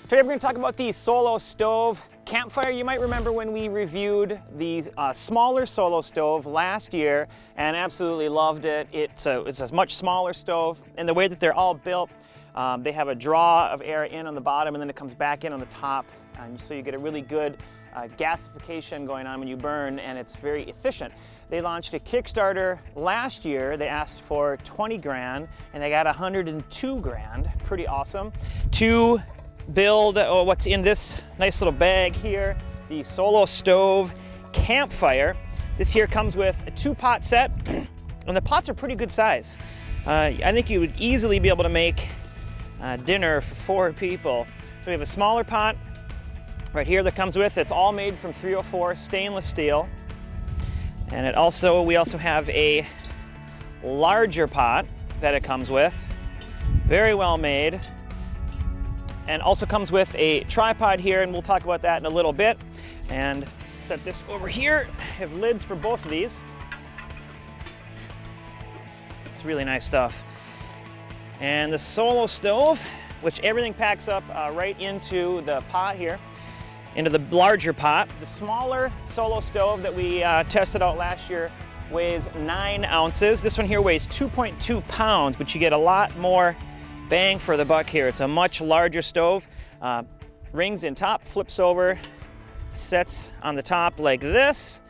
Today we're going to talk about the Solo Stove Campfire. You might remember when we reviewed the smaller Solo Stove last year and absolutely loved it. It's a much smaller stove, and the way that they're all built, they have a draw of air in on the bottom and then it comes back in on the top, and so you get a really good gasification going on when you burn, and it's very efficient. They launched a Kickstarter last year. They asked for 20 grand and they got 102 grand. Pretty awesome. To build what's in this nice little bag here, the Solo Stove Campfire. This here comes with a 2-pot set, and the pots are pretty good size. I think you would easily be able to make dinner for 4 people. So we have a smaller pot right here that comes with. It's all made from 304 stainless steel, and we also have a larger pot that it comes with, very well made. And also comes with a tripod here, and we'll talk about that in a little bit. And set this over here. I have lids for both of these. It's really nice stuff. And the Solo Stove, which everything packs up right into the pot here, into the larger pot. The smaller Solo Stove that we tested out last year weighs 9 ounces. This one here weighs 2.2 pounds, but you get a lot more bang for the buck here. It's a much larger stove. Rings in top, flips over, sets on the top like this,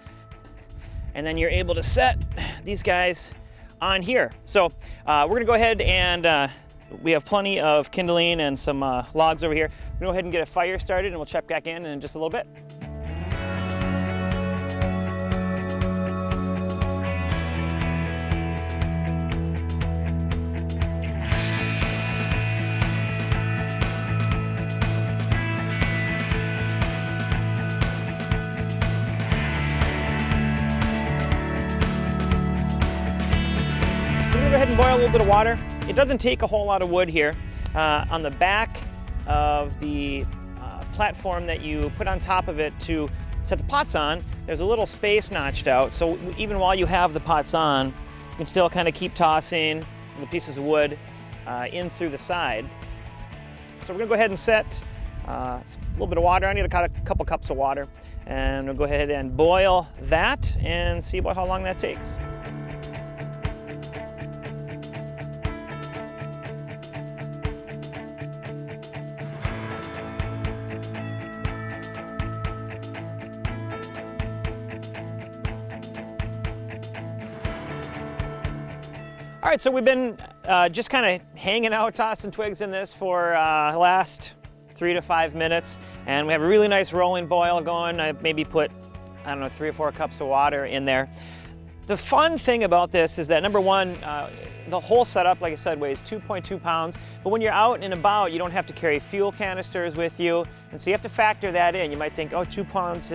and then you're able to set these guys on here. So we're gonna go ahead and we have plenty of kindling and some logs over here. We're gonna go ahead and get a fire started, and we'll check back in just a little bit. Go ahead and boil a little bit of water. It doesn't take a whole lot of wood here. On the back of the platform that you put on top of it to set the pots on, there's a little space notched out, so even while you have the pots on, you can still kind of keep tossing the pieces of wood in through the side. So we're gonna go ahead and set a little bit of water. I need a couple cups of water, and we'll go ahead and boil that and see about how long that takes. All right, so we've been just kind of hanging out, tossing twigs in this for the last 3 to 5 minutes, and we have a really nice rolling boil going. I maybe put, 3 or 4 cups of water in there. The fun thing about this is that, number one, the whole setup, like I said, weighs 2.2 pounds, but when you're out and about, you don't have to carry fuel canisters with you, and so you have to factor that in. You might think, oh, 2 pounds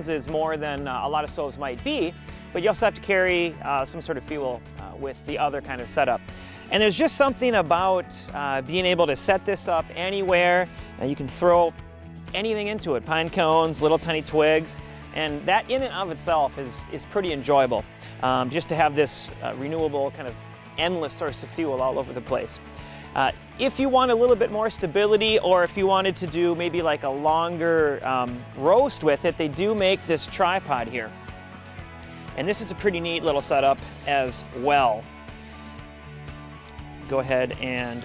is more than a lot of stoves might be, but you also have to carry some sort of fuel with the other kind of setup. And there's just something about being able to set this up anywhere. You can throw anything into it, pine cones, little tiny twigs, and that in and of itself is pretty enjoyable. Just to have this renewable kind of endless source of fuel all over the place. If you want a little bit more stability, or if you wanted to do maybe like a longer roast with it, they do make this tripod here. And this is a pretty neat little setup as well. Go ahead and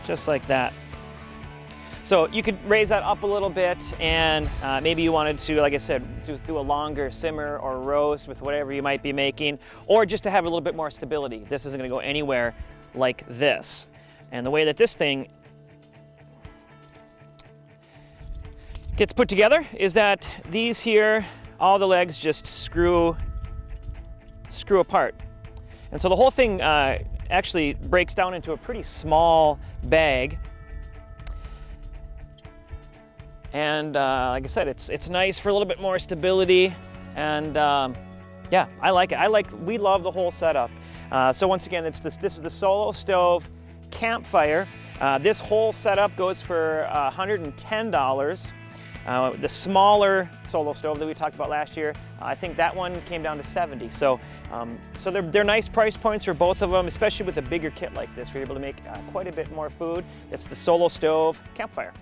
just like that. So you could raise that up a little bit, and maybe you wanted to, like I said, do a longer simmer or roast with whatever you might be making, or just to have a little bit more stability. This isn't gonna go anywhere like this. And the way that this thing gets put together is that these here, all the legs just screw apart. And so the whole thing actually breaks down into a pretty small bag. And like I said, it's nice for a little bit more stability. And yeah, I like it. We love the whole setup. So once again, this is the Solo Stove Campfire. This whole setup goes for $110. The smaller Solo Stove that we talked about last year, I think that one came down to 70. So, they're nice price points for both of them, especially with a bigger kit like this. We're able to make quite a bit more food. It's the Solo Stove Campfire.